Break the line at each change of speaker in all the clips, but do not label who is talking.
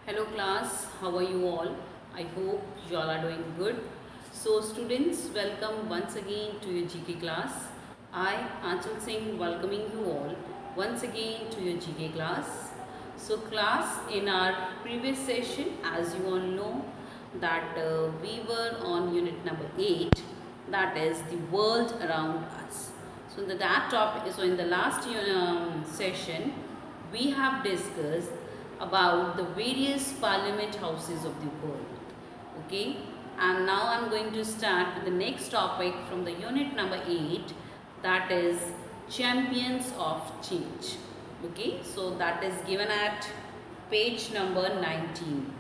Hello class, how are you all? I hope you all are doing good. So students, welcome once again to your GK class. I, Anchal Singh, welcoming you all once again to your GK class. So class, in our previous session, as you all know, that we were on unit number 8, that is the world around us. So in that topic, so in the last session, we have discussed about the various parliament houses of the world. Okay, and now I'm going to start with the next topic from the unit number 8, that is champions of change. Okay, so that is given at page number 19.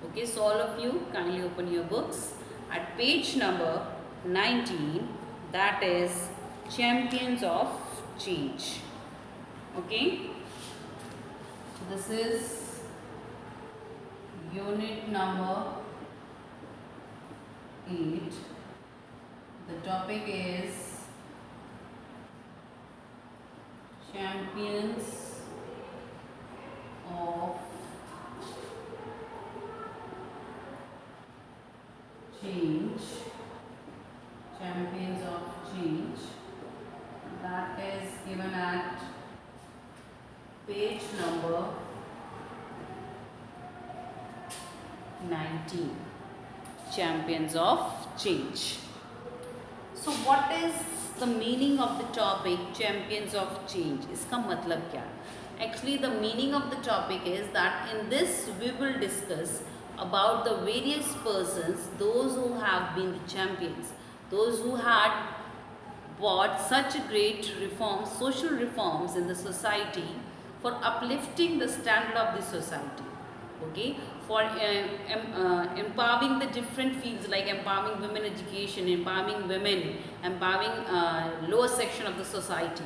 Okay, so all of you kindly open your books at page number 19, that is champions of change. Okay, so this is unit number 8. The topic is champions of change. Champions of change. That is given at page number 19. Champions of change. So what is the meaning of the topic champions of change? इसका मतलब क्या? Actually the meaning of the topic is that in this we will discuss about the various persons, those who have been the champions, those who had brought such great reforms, social reforms in the society for uplifting the standard of the society. Okay, for empowering the different fields like empowering women education, empowering women, empowering lower section of the society.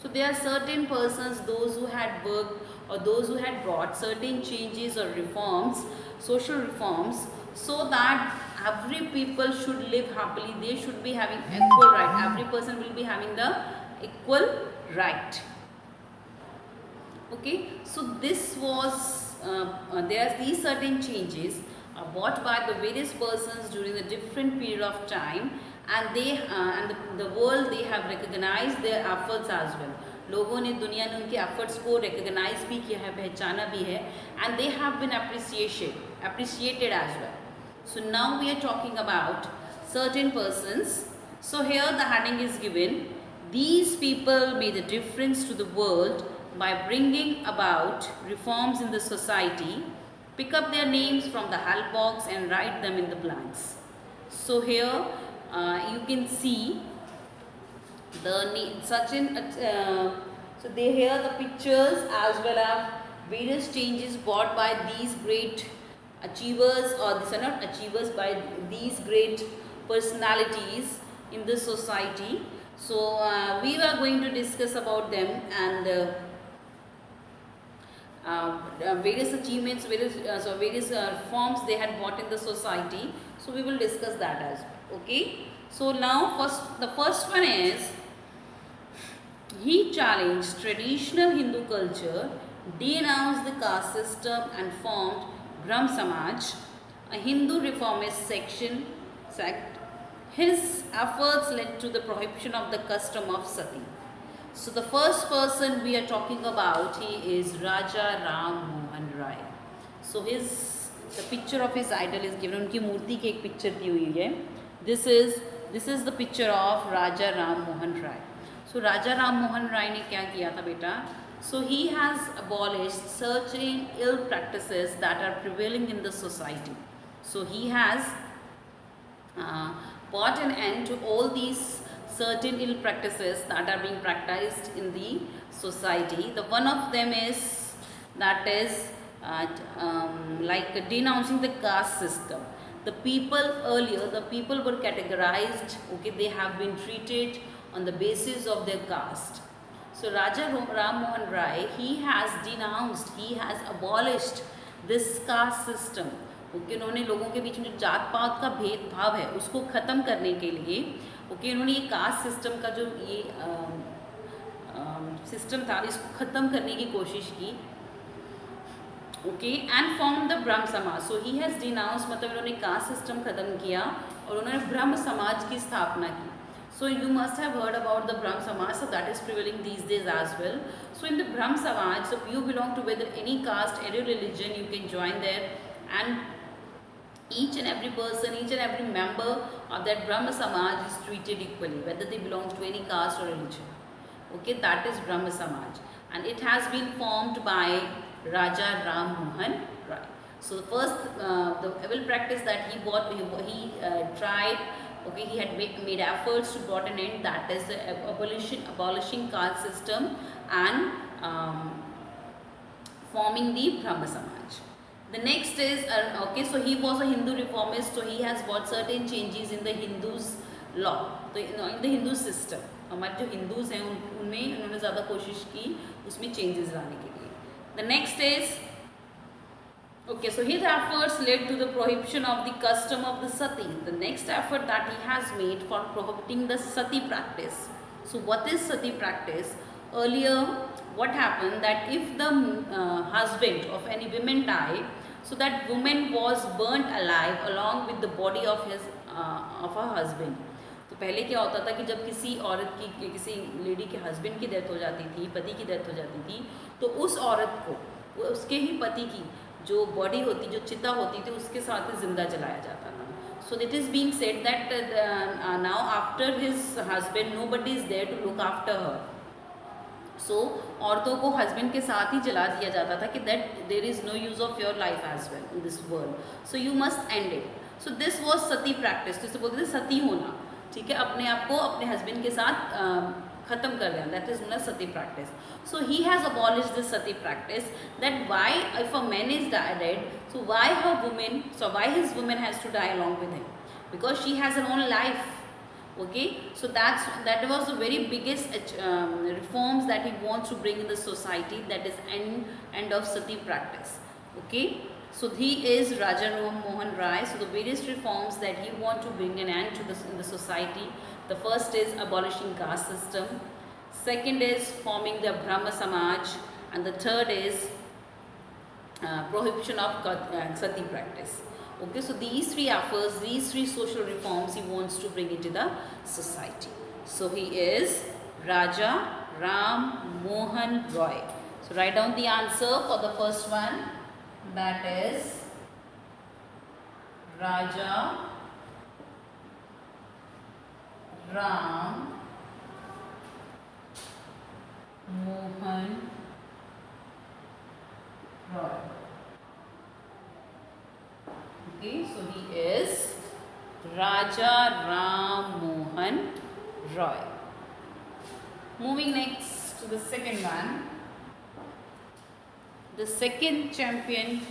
So there are certain persons, those who had worked or those who had brought certain changes or reforms, social reforms, so that every people should live happily, they should be having equal right, every person will be having the equal right. Okay, so this was there are these certain changes brought by the various persons during the different period of time, and they and the world, they have recognized their efforts as well. लोगों ने, दुनिया ने उनके efforts को recognize भी किया है, पहचाना भी है, and they have been appreciated as well. So now we are talking about certain persons. So here the heading is given, these people made a difference to the world by bringing about reforms in the society. Pick up their names from the help box and write them in the blanks. So here you can see the so they here the pictures as well as various changes brought by these great achievers, or these are not achievers, by these great personalities in the society. So we are going to discuss about them and various achievements, various forms they had brought in the society. So we will discuss that as well. Okay. So now the first one is, he challenged traditional Hindu culture, denounced the caste system and formed Brahm Samaj, a Hindu reformist sect. His efforts led to the prohibition of the custom of sati. So the first person we are talking about, he is Raja Ram Mohan Rai. So the picture of his idol is given. उनकी मूर्ति की एक picture दी हुई है. This is the picture of Raja Ram Mohan Rai. So Raja Ram Mohan Rai ने क्या किया था बेटा? So he has abolished certain ill practices that are prevailing in the society. So he has put an end to all these certain ill practices that are being practiced in the society. The one of them is like denouncing the caste system. The people earlier, the people were categorized. Okay, they have been treated on the basis of their caste. So Raja Ram Mohan Rai, he has denounced, he has abolished this caste system. Okay, उन्होंने लोगों के बीच में जो जात पात का भेदभाव है उसको ख़त्म करने के लिए ओके उन्होंने ये कास्ट सिस्टम का जो ये सिस्टम था इसको ख़त्म करने की कोशिश की. ओके एंड फॉर्म द ब्रह्म समाज. सो ही हैज़ डिनाउंस, मतलब इन्होंने कास्ट सिस्टम खत्म किया और उन्होंने ब्रह्म समाज की स्थापना की. So you must have heard about the Brahm Samaj, so that is prevailing these days as well. So in the Brahm Samaj, so you belong to whether any caste, any religion, you can join there, and each and every person, each and every member of that Brahma Samaj is treated equally, whether they belong to any caste or religion. Okay, that is Brahma Samaj, and it has been formed by Raja Ram Mohan Rai. So the first, the evil practice that he tried. Okay, he had made efforts to brought an end, that is the abolishing caste system and forming the Brahma Samaj. The next is okay, so he was a Hindu reformist, so he has brought certain changes in the Hindus law, तो in the Hindu system. हमारे जो Hindus हैं उनमें उन्होंने ज़्यादा कोशिश की उसमें changes लाने के लिए. The next is okay, so his efforts led to the prohibition of the custom of the sati. The next effort that he has made for prohibiting the sati practice. So what is sati practice? Earlier, what happened that if the husband of any woman died, so that woman was burnt alive along with the body of her husband. तो पहले क्या होता था कि जब किसी औरत की, किसी लेडी के हस्बैंड की डेथ हो जाती थी, पति की डेथ हो जाती थी, तो उस औरत को उसके ही पति की जो बॉडी होती, जो चिता होती थी, उसके साथ ही जिंदा जलाया जाता था. So it is being said that now after his husband nobody is there to look after her. So औरतों को हस्बैंड के साथ ही जला दिया जाता था कि that there is no use of your life as well in this world, so you must end it. So this was sati practice. तो इसे बोलते थे सती होना, ठीक है, अपने आप को अपने हस्बैंड के साथ खत्म कर देना, that is not sati practice. So he has abolished this sati practice, that why if a man is dead, so why her women, so why his women has to die along with him, because she has her own life. Okay, so that was the very biggest reforms that he wants to bring in the society, that is end of sati practice. Okay, so he is Raja Ram Mohan Rai. So the various reforms that he wants to bring an end to this in the society. The first is abolishing caste system, second is forming the Brahma Samaj, and the third is prohibition of sati practice. Okay, so these three efforts, these three social reforms he wants to bring into the society. So he is Raja Ram Mohan Roy. So write down the answer for the first one, that is Raja Ram Mohan Roy. Okay, so he is Raja Ram Mohan Roy. Moving next to the second one. The second champion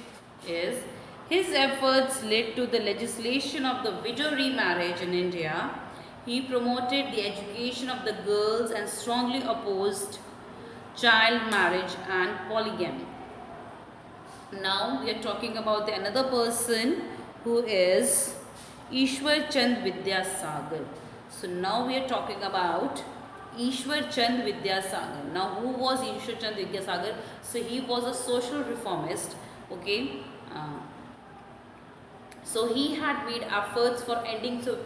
is, his efforts led to the legislation of the widow remarriage in India. He promoted the education of the girls and strongly opposed child marriage and polygamy. Now we are talking about another person who is Ishwar Chand Vidyasagar. So now we are talking about Ishwar Chand Vidyasagar. Now who was Ishwar Chand Vidyasagar? So he was a social reformist. Okay, so he had made efforts for ending. So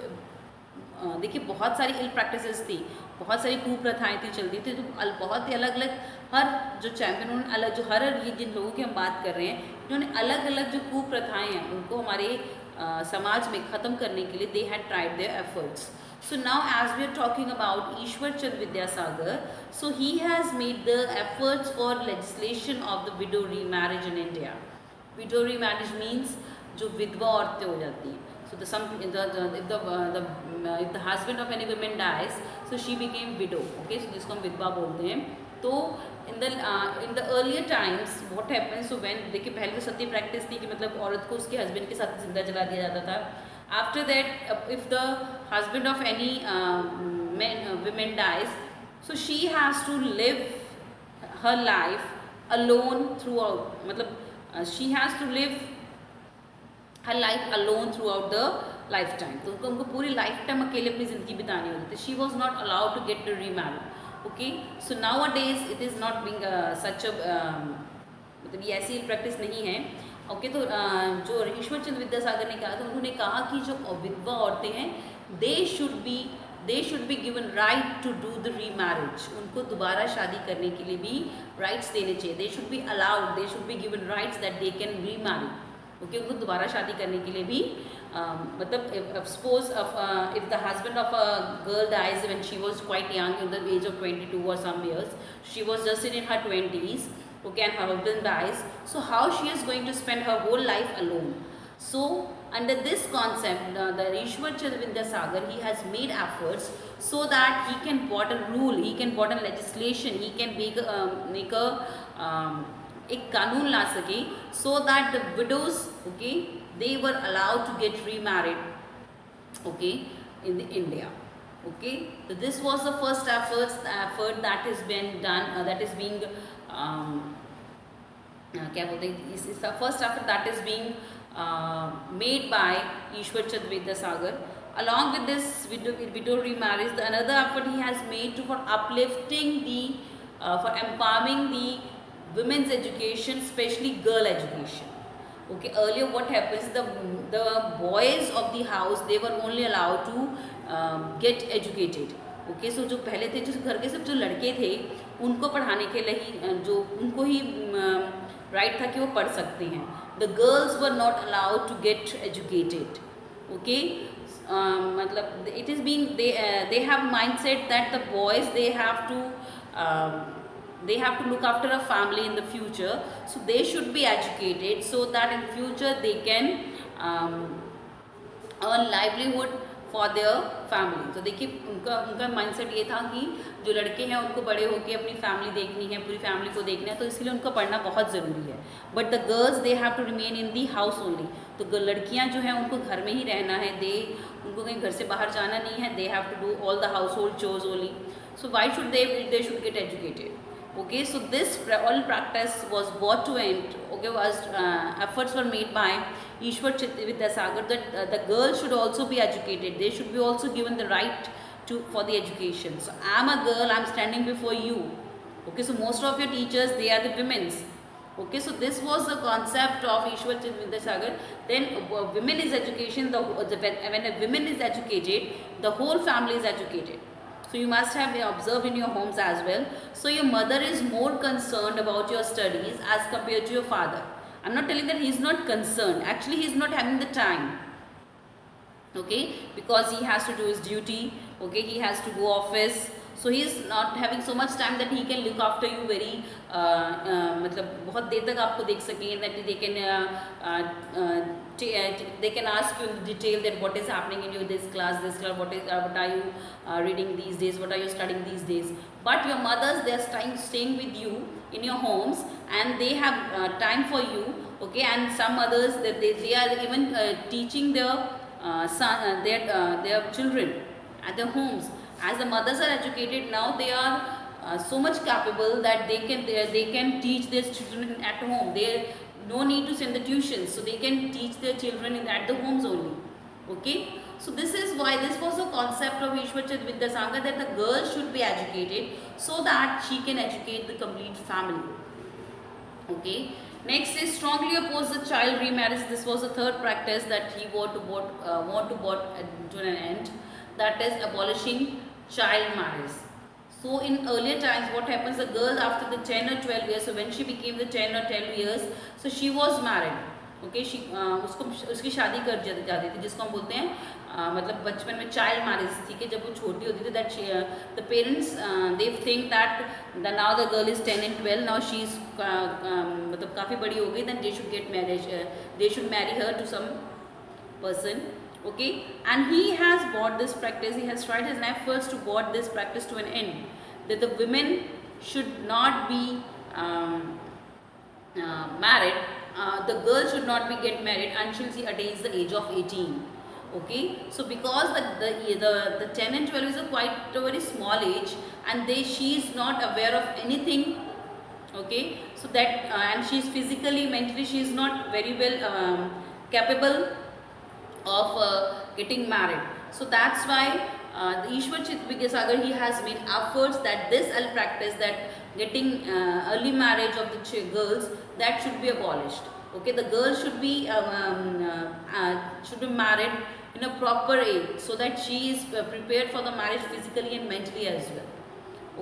देखिए बहुत सारी इल practices थी, बहुत सारी कुप्रथाएं थी चलती थी, तो बहुत ही अलग अलग हर जो चैंपियन उन्होंने अलग, जो हर ये जिन लोगों की हम बात कर रहे हैं, इन्होंने अलग अलग जो कुप्रथाएं हैं उनको हमारे समाज में ख़त्म करने के लिए they had tried their efforts. So now as we are talking about Ishwar Chand Vidyasagar, so he has made the efforts for legislation of the widow remarriage in India. Widow remarriage means जो विधवा औरतें हो जाती हैं. So if the husband of any woman dies, so she became widow. Okay, so जिसको हम विधवा बोलते हैं. तो in the earlier times what happens, so when देखिए पहले तो सती प्रैक्टिस थी कि मतलब औरत को उसके हस्बैंड के साथ जिंदा जला दिया जाता था. After that, if the husband of any woman dies, so she has to live her life alone throughout. मतलब she has to live her life alone throughout the lifetime. तो उनको पूरी लाइफ टाइम अकेले अपनी ज़िंदगी बितानी होती थी. She was not allowed to get remarried. Okay, so nowadays it is not being such a मतलब ये ऐसी प्रैक्टिस नहीं है। ओके, तो जो ईश्वर चंद्र विद्यासागर ने कहा, तो उन्होंने कहा कि जो विधवा औरतें हैं, they should be given right to do the remarriage. उनको दोबारा शादी करने के लिए भी राइट्स देने चाहिए। They should be allowed, they should be given rights that they can remarry. Okay, उनको दोबारा शादी करने के लिए भी मतलब suppose if the husband of a girl dies when she was quite young, in the age of 22 or some years, she was just in her 20s, okay, and her husband dies, so how she is going to spend her whole life alone? So under this concept, the Ishwar Chandra Vidyasagar, he has made efforts so that he can put a rule, he can put a legislation, he can make a एक कानून ला सके, so that the widows, okay, they were allowed to get remarried, okay, in the India. Okay, so this was the first effort that has been done, that is being क्या बोलते हैं, इस the first effort that is being made by Ishwar Chandra Vidyasagar. Along with this widow remarriage, the another effort he has made to for uplifting the for empowering the women's education, especially girl education. Okay, earlier what happens, the boys of the house, they were only allowed to get educated. Okay, so जो पहले थे, जो घर के सब जो लड़के थे, उनको पढ़ाने के लिए ही, जो उनको ही राइट था कि वो पढ़ सकते हैं. The girls were not allowed to get educated. Okay, मतलब it is being, they have mindset that the boys, they have to look after a family in the future, so they should be educated so that in future they can earn livelihood for their family. तो देखिए उनका mindset ये था कि जो लड़के हैं उनको बड़े होकर अपनी फैमिली देखनी है, पूरी फैमिली को देखना है, तो इसलिए उनको पढ़ना बहुत ज़रूरी है. But the girls, they have to remain in the house only. तो लड़कियां जो हैं उनको घर में ही रहना है, उनको कहीं घर से बाहर जाना नहीं है. They have to do all the household chores only. So why should they should get educated. Okay, so this all practice was brought to end. Okay, was efforts were made by Ishwar Chandra Vidyasagar that the girls should also be educated. They should be also given the right for the education. So I am a girl, I am standing before you. Okay, so most of your teachers, they are the women's. Okay, so this was the concept of Ishwar Chandra Vidyasagar. Then women is education. When a woman is educated, the whole family is educated. So you must have observed in your homes as well. So your mother is more concerned about your studies as compared to your father. I'm not telling that he is not concerned. Actually, he is not having the time. Okay, because he has to do his duty. Okay, he has to go office. So he is not having so much time that he can look after you very मतलब बहुत देर तक आपको देख सकें. That they can ask you in detail that what is happening in your this class, what are you reading these days, what are you studying these days. But your mothers, they are staying with you in your homes, and they have time for you. Okay, and some mothers, they are even teaching their their children at their homes. As the mothers are educated now, they are so much capable that they can teach their children at home. There no need to send the tuitions, so they can teach their children at the homes only. Okay, so this is why this was the concept of Ishwar Chandra Vidyasagar, that the girl should be educated so that she can educate the complete family. Okay, next is strongly oppose the child remarriage. This was the third practice that he want to to an end, that is abolishing child marriage. So in earlier times, what happens, the girl after the 10 or 12 years, so when she became the 10 or 12 years, so she was married. Okay, उसकी शादी कर जाती थी, जिसको हम बोलते हैं मतलब बचपन में चाइल्ड मैरिज. ठीक है, जब वो छोटी होती थी, that the parents they think that now the girl is 10 and 12, now she is मतलब काफ़ी बड़ी हो गई, then they should get marriage, they should marry her to some person. Okay, and he has brought this practice, he has tried his efforts to brought this practice to an end, that the women should not be married, the girl should not be get married until she attains the age of 18. Okay, so because the 10 and 12 is quite a very small age, and she is not aware of anything. Okay, so that and she is physically, mentally, she is not very well capable of getting married. So that's why the Ishwar Chandra Vidyasagar, he has made efforts that this practice, that getting early marriage of the girls, that should be abolished. Okay, the girl should be married in a proper age so that she is prepared for the marriage physically and mentally as well.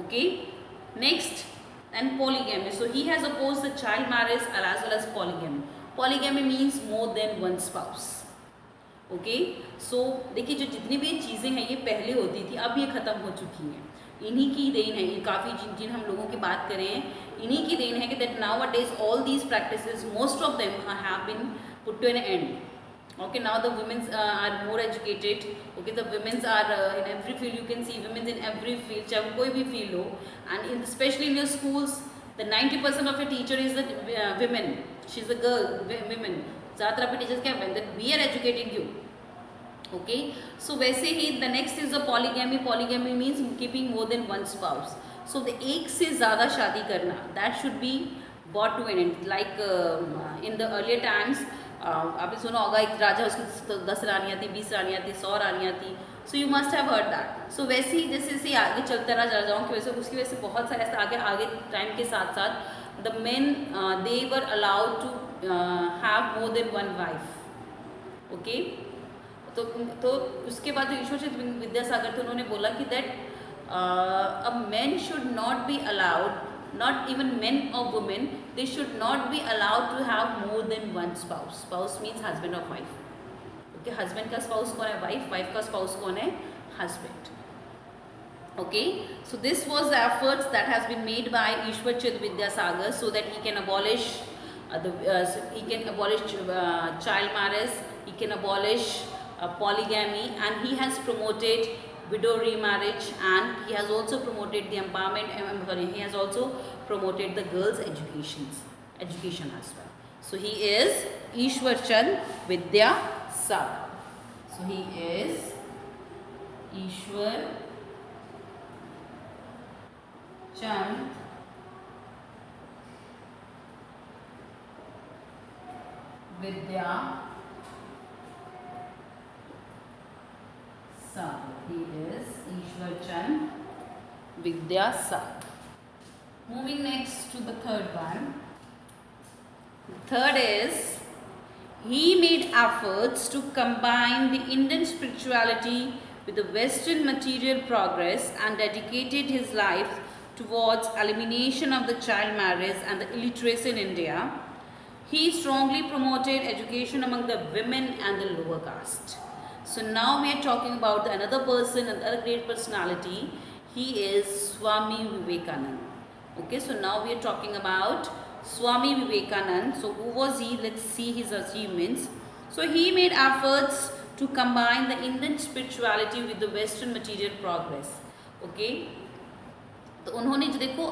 Okay, next, and polygamy. So he has opposed the child marriage as well as polygamy. Polygamy means more than one spouse. Okay, so देखिए जो जितनी भी चीज़ें हैं ये पहले होती थी, अब ये ख़त्म हो चुकी हैं। इन्हीं की देन है, ये काफ़ी जिन हम लोगों की बात करें इन्हीं की देन है कि that nowadays all these practices most of them have been put to an end. Okay, now the women are more educated. Okay, the women are in every field. You can see women in every field, चाहे कोई भी field हो. And especially in your schools, the 90% of your teacher is the women. She's a girl, women. ज़्यादातर आपके teachers क्या हैं, that we are educating you. Okay, so वैसे ही the next is the polygamy. Polygamy means keeping more than one spouse. So the एक से ज़्यादा शादी करना, that should be brought to an end. Like in the earlier times, आपने सुना होगा एक राजा, उसकी 10 रानियाँ थी, 20 रानियाँ थी, 100 रानियाँ थी. So you must have heard that. So वैसे ही जैसे जैसे आगे चलता रहा राजाओं की वजह से, उसकी वजह से बहुत सारे ऐसे आगे टाइम के साथ साथ the men they were allowed to have more than one wife. Okay, तो उसके बाद जो ईश्वर चंद्र विद्यासागर थे उन्होंने बोला कि that a man should not be allowed, not even men or women, they should not be allowed to have more than one spouse. Spouse means husband or wife. Okay, husband का spouse कौन है? Wife. Wife का spouse कौन है? Husband. Okay, so this was the efforts that has been made by Ishwar Chand Vidyasagar so that he can abolish child marriage, he can abolish polygamy, and he has promoted widow remarriage, and he has also promoted the empowerment. He has also promoted the girls' education as well. So he is Ishwar Chand Vidyasagar. So he is Ishwar Chand Vidyasagar. He is Ishwar Chand Vidyasagar. Moving next to the third one. The third is he made efforts to combine the Indian spirituality with the Western material progress and dedicated his life towards elimination of the child marriage and the illiteracy in India. He strongly promoted education among the women and the lower caste. So now we are talking about another person, another great personality. He is Swami Vivekananda. Okay, so now we are talking about Swami Vivekananda. So who was he? Let's see his achievements. So he made efforts to combine the Indian spirituality with the Western material progress. Okay, तो उन्होंने जो देखो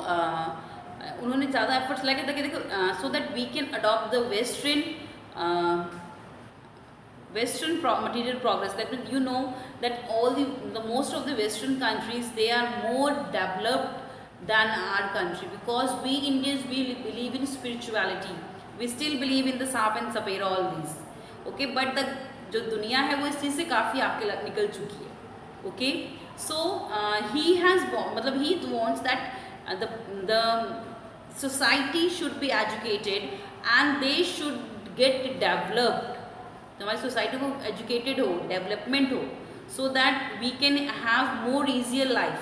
उन्होंने ज़्यादा efforts लगे ताकि देखो so that we can adopt the Western material progress. That means you know that all the most of the Western countries, they are more developed than our country, because we Indians, we believe in spirituality. We still believe in the sap and sapera, all these. Okay, but the जो दुनिया है वो इस चीज़ से काफ़ी आगे निकल चुकी है. Okay, so he has मतलब he wants that the society should be educated and they should get developed. हमारी सोसाइटी को एजुकेटेड हो, डेवलपमेंट हो, so that we can have more easier life.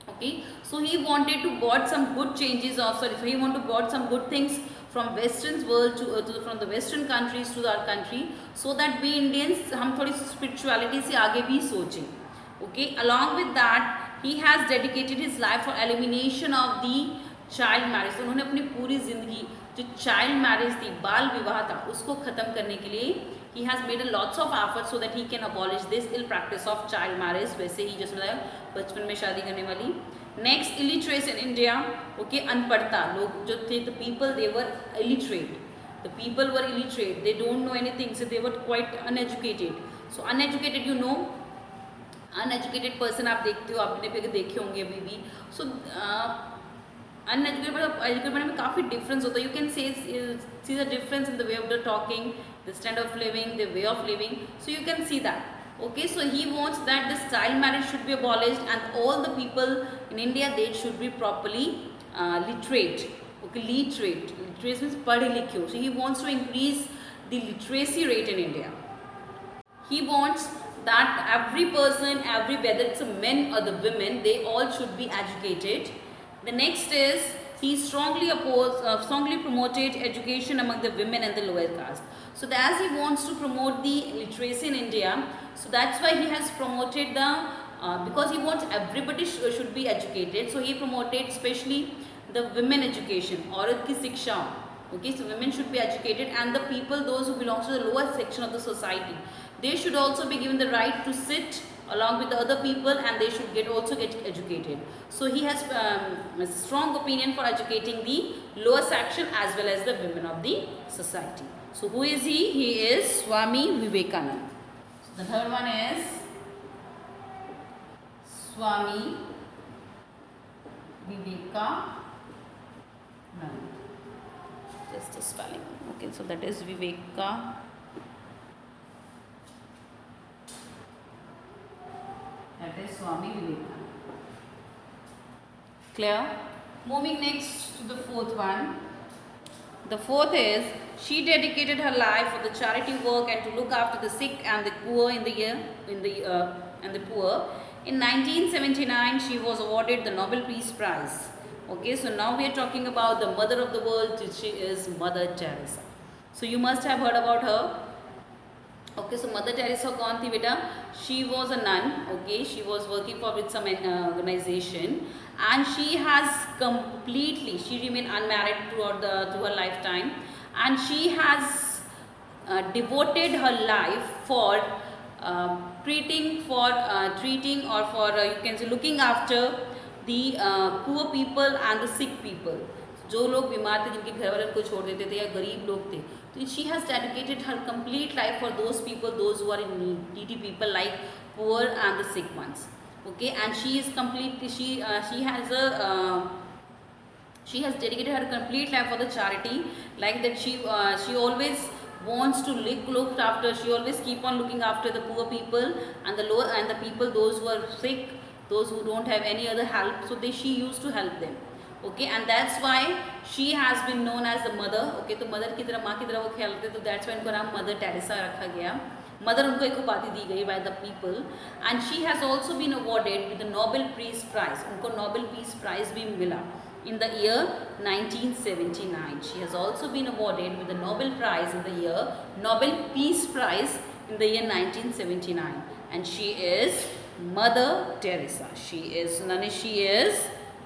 Okay, so he wanted to bought some good changes of he want to bought some good things from western world to from the western countries to our country, so that we Indians हम थोड़ी spirituality से आगे भी सोचें. Okay, along with that he has dedicated his life for elimination of the child marriage. तो उन्होंने अपनी पूरी जिंदगी जो चाइल्ड मैरिज थी, बाल विवाह था, उसको ख़त्म करने के लिए he has made a lots of efforts so that he can abolish this ill practice of child marriage. वैसे ही जैसे बताया बचपन में शादी करने वाली. Next, illiteracy in India. Okay, अनपढ़ता लोग जो थे, the people they were illiterate. The people were illiterate, they don't know anything, so they were quite uneducated. So uneducated, you know, uneducated person आप देखते हो, आपने भी देखे होंगे अभी भी. सो अनएजुकेटेड एजुकेटेड में काफ़ी डिफरेंस होता है. You can see the difference in the way of the talking, the stand of living, the way of living. So you can see that. Okay, so he wants that this child marriage should be abolished and all the people in India, they should be properly literate. Okay, literate. Literate means padhe likhe. So he wants to increase the literacy rate in India. He wants that every person, whether it's a men or the women, they all should be educated. The next is he strongly promoted education among the women and the lower caste. So as he wants to promote the literacy in India, so that's why he has promoted the because he wants everybody should be educated. So he promoted especially the women education, औरत की शिक्षा. Okay, so women should be educated and the people, those who belong to the lower section of the society, they should also be given the right to sit along with the other people and they should also get educated. So he has a strong opinion for educating the lower section as well as the women of the society. So who is he? He is Swami Vivekananda. So the third one is Swami Vivekananda. Just the spelling. Okay, so that is Viveka. That is Swami Vivekananda. Clear? Moving next to the fourth one. The fourth is she dedicated her life for the charity work and to look after the sick and the poor and the poor. In 1979, she was awarded the Nobel Peace Prize. Okay, so now we are talking about the mother of the world. She is Mother Teresa. So you must have heard about her. Okay, so Mother Teresa kaun thi beta? She was a nun. Okay, she was working with some organization, and she remained unmarried throughout through her lifetime, and she has devoted her life for treating or for you can say looking after the poor people and the sick people. जो लोग बीमार थे, जिनके घर वाले उनको छोड़ देते थे या गरीब लोग थे, तो she has dedicated her complete life for those people, those who are in need, needy people like poor and the sick ones. Okay, and she is completely she has dedicated her complete life for the charity, like that she always wants to look after. She always keep on looking after the poor people and the people, those who are sick, those who don't have any other help. So she used to help them. Okay, and that's why she has been known as the mother. Okay, तो mother की तरह, माँ की तरह वो खेलते, तो that's why इनको नाम मदर टेरेसा रखा गया. मदर उनको एक उपाधि दी गई by the people, and she has also been awarded with the Nobel Peace Prize. उनको Nobel Peace Prize भी मिला in the year 1979. She has also been awarded with the Nobel Peace Prize in the year 1979, and she is Mother Teresa. She is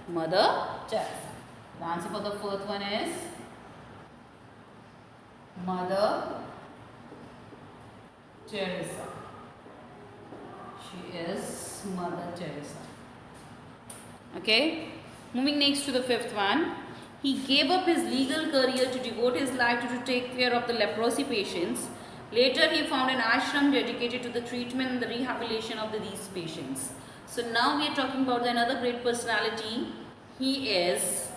Mother Teresa. The answer for the fourth one is Mother Teresa. She is Mother Teresa. Okay. Moving next to the fifth one. He gave up his legal career to devote his life to take care of the leprosy patients. Later, he found an ashram dedicated to the treatment and the rehabilitation of these patients. So now we are talking about another great personality. He is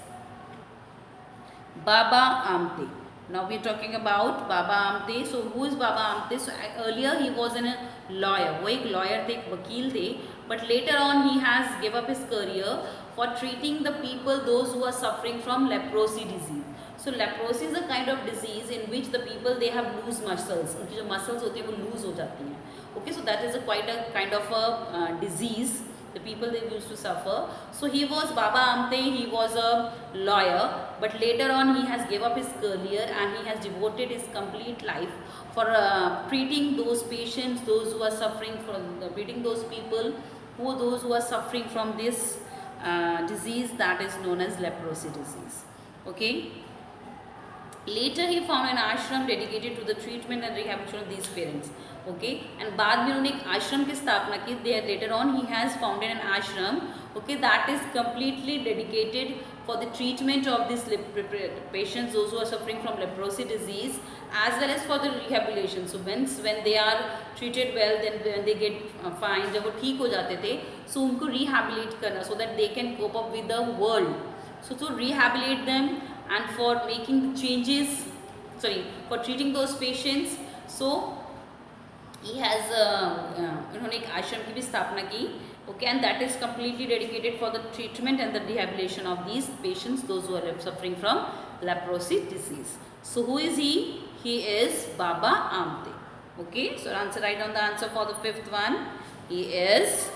Baba Amte. Now we are talking about Baba Amte. So who is Baba Amte? So earlier he was a lawyer. वो एक lawyer थे, एक वकील थे. But later on he has gave up his career for treating the people, those who are suffering from leprosy disease. So leprosy is a kind of disease in which the people, they have loose muscles. उनकी जो muscles होती है वो loose हो जाती हैं. Okay, so that is quite a kind of a disease. The people, they used to suffer. So he was Baba Amte. He was a lawyer, but later on he has gave up his career and he has devoted his complete life for treating those patients, those who are suffering from treating those people those who are suffering from this disease that is known as leprosy disease. Okay. Later he found an ashram dedicated to the treatment and rehabilitation of these parents. Okay, and बाद में उन्होंने एक आश्रम की स्थापना की. There later on he has founded an ashram. Okay, that is completely dedicated for the treatment of these patients, those who are suffering from leprosy disease, as well as for the rehabilitation. So when they are treated well, then when they get fine, जब वो ठीक हो जाते थे, so उनको rehabilitate करना, so that they can cope up with the world. So to rehabilitate them and for making changes, for treating those patients. So he has इन्होंने एक आश्रम की भी स्थापना की. Okay, and that is completely dedicated for the treatment and the rehabilitation of these patients, those who are suffering from leprosy disease. So who is he? He is Baba Amte. Okay, so answer, write down the answer for the fifth one. He is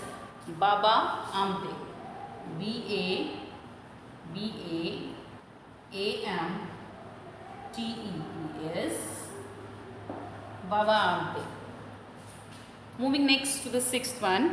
Baba Amte. Baba Amte. He is Baba Amte. Moving next to the sixth one.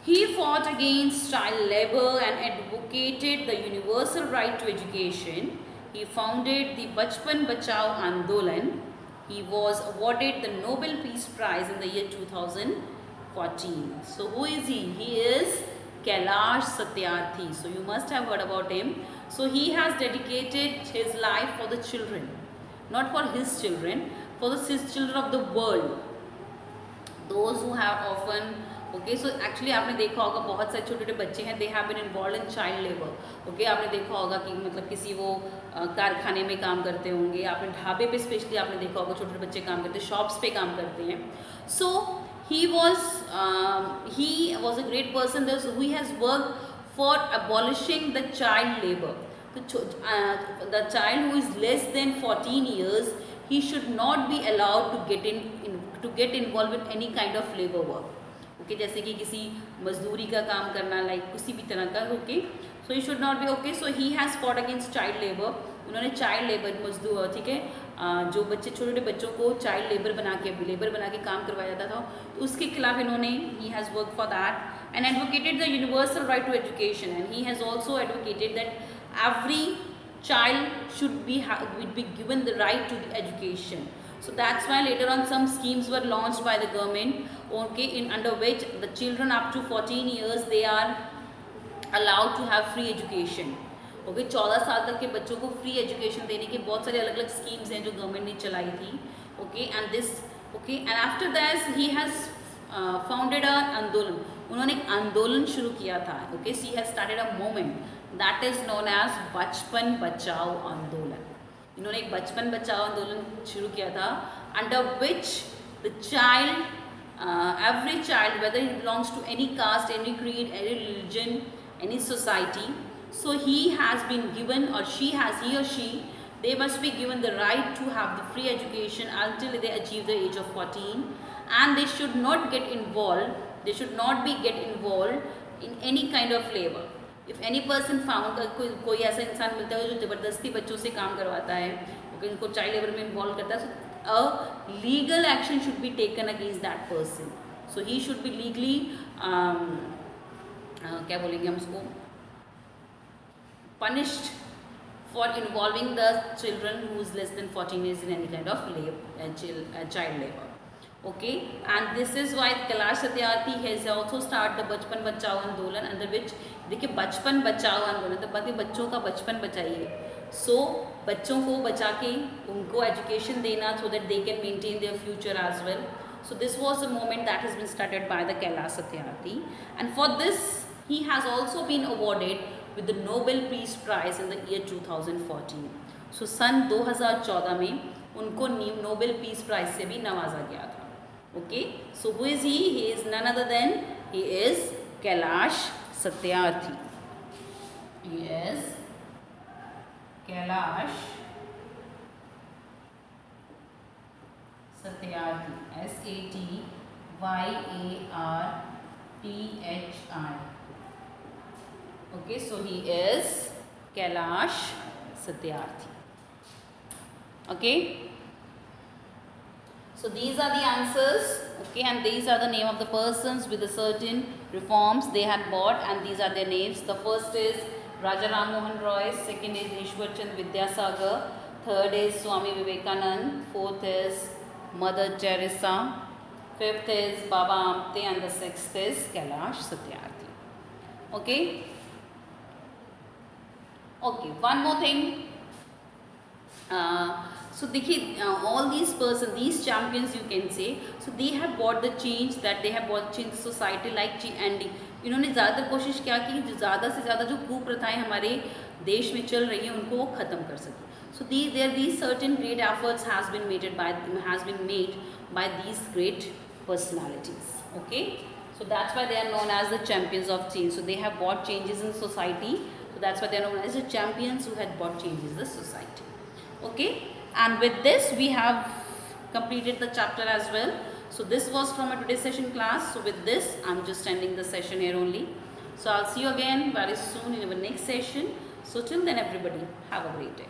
He fought against child labor and advocated the universal right to education. He founded the Bachpan Bachao Andolan. He was awarded the Nobel Peace Prize in the year 2014. So who is he? He is Kailash Satyarthi. So you must have heard about him. So he has dedicated his life for the children. Not for his children, for the children of the world. Those who have often, okay, so actually आपने देखा होगा बहुत सारे छोटे छोटे बच्चे हैं, they have been involve in child labour. Okay, आपने देखा होगा कि मतलब किसी वो कारखाने में काम करते होंगे, आपने ढाबे पे स्पेशली आपने देखा होगा छोटे छोटे बच्चे काम करते हैं, शॉप्स पे काम करते हैं. So he was a great person who has work for abolishing the child labour. The child who is less than 14 years, he should not be allowed to get involved in any kind of labor work. Okay, जैसे कि किसी मजदूरी का काम करना, like किसी भी तरह का. Okay, so he should not be. Okay, so he has fought against child labour. उन्होंने चाइल्ड लेबर, मजदूर, ठीक है, जो बच्चे छोटे छोटे बच्चों को चाइल्ड लेबर बना के काम करवाया जाता था, तो उसके खिलाफ इन्होंने, he has work for that and advocated the universal right to education. And he has also advocated that every child should be given the right to education. So that's why later on some schemes were launched by the government, okay, in under which the children up to 14 years they are allowed to have free education. Okay, 14 साल तक के बच्चों को free education देने के बहुत सारे अलग अलग स्कीम्स हैं जो गवर्नमेंट ने चलाई थी. Okay, and this, okay, and after that he has founded a andolan. उन्होंने एक आंदोलन शुरू किया था. Okay, she has started a movement that is known as Bachpan Bachao आंदोलन. इन्होंने एक बचपन बचाओ आंदोलन शुरू किया था, under which the child, every child, whether he belongs to any caste, any creed, any religion, any society, so he has been given, or he or she, they must be given the right to have the free education until they achieve the age of 14, and they should not get involved, they should not be get involved in any kind of labor. If any person found, कोई ऐसा इंसान मिलता है जो ज़बरदस्ती बच्चों से काम करवाता है, उनको चाइल्ड लेबर में इन्वॉल्व करता है, so a legal action should be taken against that person. So he should be legally क्या बोलेंगे हम उसको, punished for involving the children who is less than 14 years in any kind of child labor. Okay, and this is why Kailash Satyarthi has also started the बचपन बचाओ आंदोलन, under which, देखिए बचपन बचाओ आंदोलन तो बाकी बच्चों का बचपन बचाइए. सो बच्चों को बचा के उनको एजुकेशन देना, so that they can maintain their future as well. So this was a movement that has been started by the Kailash Satyarthi, and for this he has also been awarded with the Nobel Peace Prize in the year 2014. So सन 2014 में उनको Nobel peace prize से भी नवाजा गया था. Okay, so who is he? He is none other than, he is Kailash Satyarthi. He is Kailash Satyarthi. Satyarthi. Okay, so he is Kailash Satyarthi. Okay. So these are the answers, okay, and these are the name of the persons with the certain reforms they had brought, and these are their names. The first is Raja Ram Mohan Roy, second is Ishwar Chand Vidyasagar, third is Swami Vivekanand, fourth is Mother Teresa, fifth is Baba Amte, and the sixth is Kailash Satyarthi. Okay. Okay, one more thing. So देखिए, all these persons, these champions you can say, so they have brought the change, that they have brought change the society, like ending. इन्होंने ज़्यादातर कोशिश क्या की, जो ज़्यादा से ज़्यादा जो कुप्रथाएं हमारे देश में चल रही हैं उनको वो ख़त्म कर सके. So these certain great efforts has been made by these great personalities. Okay, so that's why they are known as the champions of change. So they have brought changes in society. So that's why they are known as the champions who had brought changes in the society. Okay, and with this we have completed the chapter as well. So this was from a today's session class. So with this I'm just ending the session here only. So I'll see you again very soon in our next session. So till then everybody, have a great day.